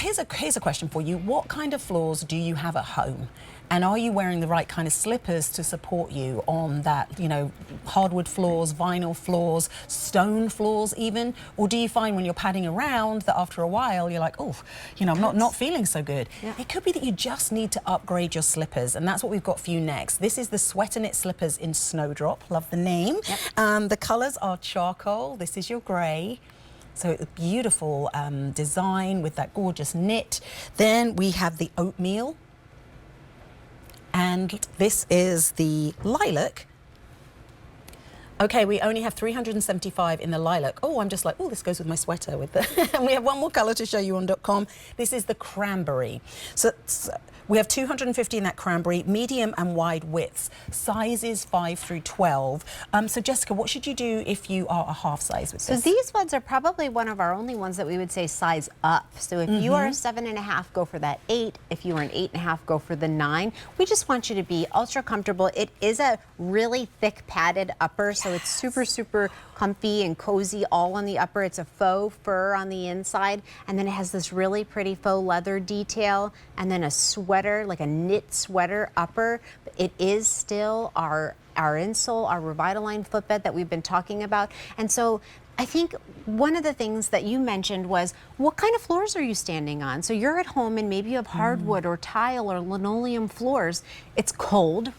here's a question for you. What kind of floors do you have at home? And are you wearing the right kind of slippers to support you on that, you know, hardwood floors, vinyl floors, stone floors even? Or do you find when you're padding around that after a while you're like, oh, you know, I'm not feeling so good? Yeah. It could be that you just need to upgrade your slippers, and that's what we've got for you next. This is the Sweater Knit slippers in Snowdrop. Love the name. Yep. The colours are charcoal. This is your grey. So a beautiful design with that gorgeous knit. Then we have the oatmeal. And this is the lilac. Okay, we only have 375 in the lilac. Oh, I'm just like, oh, this goes with my sweater. With the and we have one more colour to show you on .com. This is the cranberry. So we have 250 in that cranberry, medium and wide widths, sizes 5 through 12. So Jessica, what should you do if you are a half size with this? So these ones are probably one of our only ones that we would say size up. So if you are a 7.5, go for that 8. If you are an 8.5, go for the 9. We just want you to be ultra comfortable. It is a really thick padded upper, so it's super, super comfy and cozy all on the upper. It's a faux fur on the inside, and then it has this really pretty faux leather detail, and then a sweater, like a knit sweater upper. It is still our insole, our Revitalign footbed that we've been talking about. And so I think one of the things that you mentioned was, what kind of floors are you standing on? So you're at home and maybe you have hardwood or tile or linoleum floors. It's cold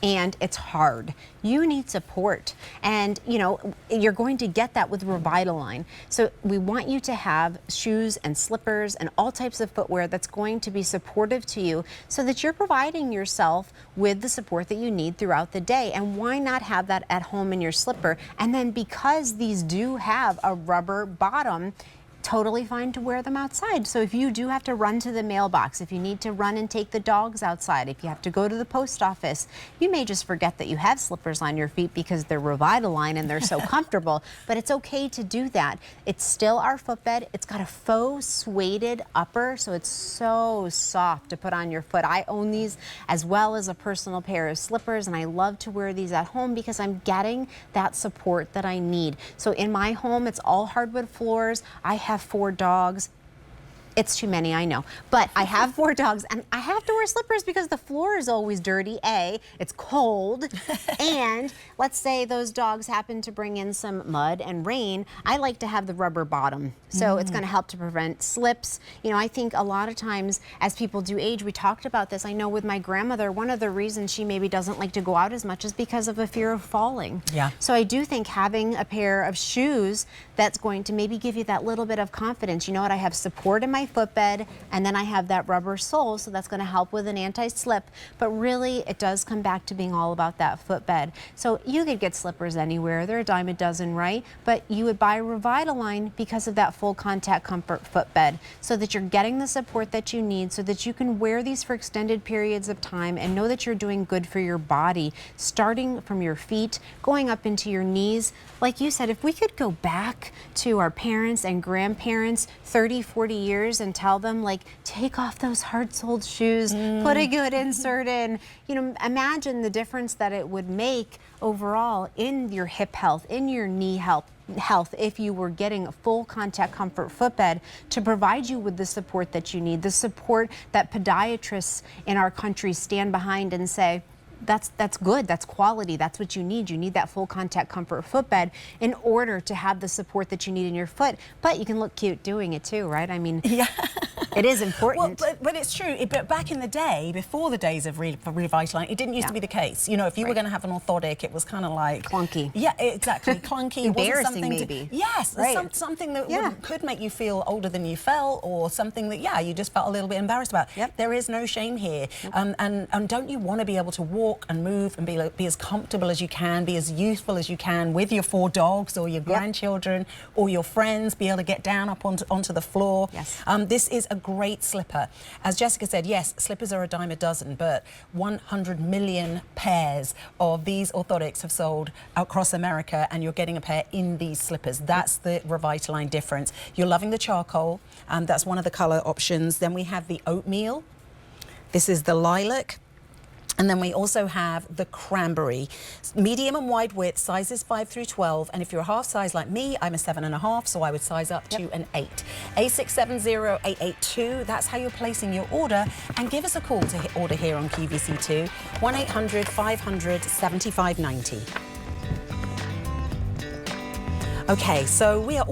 and it's hard. You need support, and you know you're going to get that with Revitalign. So we want you to have shoes and slippers and all types of footwear that's going to be supportive to you, so that you're providing yourself with the support that you need throughout the day. And why not have that at home in your slipper? And then because these do have a rubber bottom, totally fine to wear them outside. So if you do have to run to the mailbox, if you need to run and take the dogs outside, if you have to go to the post office, you may just forget that you have slippers on your feet because they're Revitalign and they're so comfortable, but it's okay to do that. It's still our footbed. It's got a faux suede upper, so it's so soft to put on your foot. I own these as well as a personal pair of slippers, and I love to wear these at home because I'm getting that support that I need. So in my home, it's all hardwood floors. I have 4 dogs. It's too many, I know, but I have 4 dogs and I have to wear slippers because the floor is always dirty. It's cold, and let's say those dogs happen to bring in some mud and rain. I like to have the rubber bottom, so it's going to help to prevent slips. You know, I think a lot of times as people do age, we talked about this. I know with my grandmother, one of the reasons she maybe doesn't like to go out as much is because of a fear of falling. Yeah. So I do think having a pair of shoes that's going to maybe give you that little bit of confidence. You know what? I have support in my footbed, and then I have that rubber sole, so that's going to help with an anti-slip. But really, it does come back to being all about that footbed. So you could get slippers anywhere. They're a dime a dozen, right? But you would buy Revitalign because of that full contact comfort footbed, so that you're getting the support that you need, so that you can wear these for extended periods of time and know that you're doing good for your body, starting from your feet, going up into your knees. Like you said, if we could go back to our parents and grandparents 30, 40 years and tell them, like, take off those hard-soled shoes, put a good insert in. You know, imagine the difference that it would make overall in your hip health, in your knee health, if you were getting a full contact comfort footbed to provide you with the support that you need, the support that podiatrists in our country stand behind and say, that's good, that's quality, that's what you need. You need that full contact comfort footbed in order to have the support that you need in your foot. But you can look cute doing it too, right? I mean, yeah. It is important. Well, but it's true. But back in the day, before the days of Revitalign, it didn't used to be the case. You know, if you were going to have an orthotic, it was kind of like clunky. Yeah, exactly, clunky. Embarrassing, maybe. Yes, right. Something that could make you feel older than you felt, or something that you just felt a little bit embarrassed about. Yep. There is no shame here, and don't you want to be able to walk and move and be as comfortable as you can, be as youthful as you can with your 4 dogs or your grandchildren or your friends, be able to get down up onto the floor. Yes. This is a great slipper. As Jessica said, yes, slippers are a dime a dozen, but 100 million pairs of these orthotics have sold across America, and you're getting a pair in these slippers. That's the Revitalign difference. You're loving the charcoal, that's one of the color options. Then we have the oatmeal. This is the lilac. And then we also have the cranberry, medium and wide width, sizes 5 through 12. And if you're a half size like me, I'm a 7.5, so I would size up to an 8. A670882, that's how you're placing your order. And give us a call to order here on QVC2, 1-800-500-7590. Okay, so we are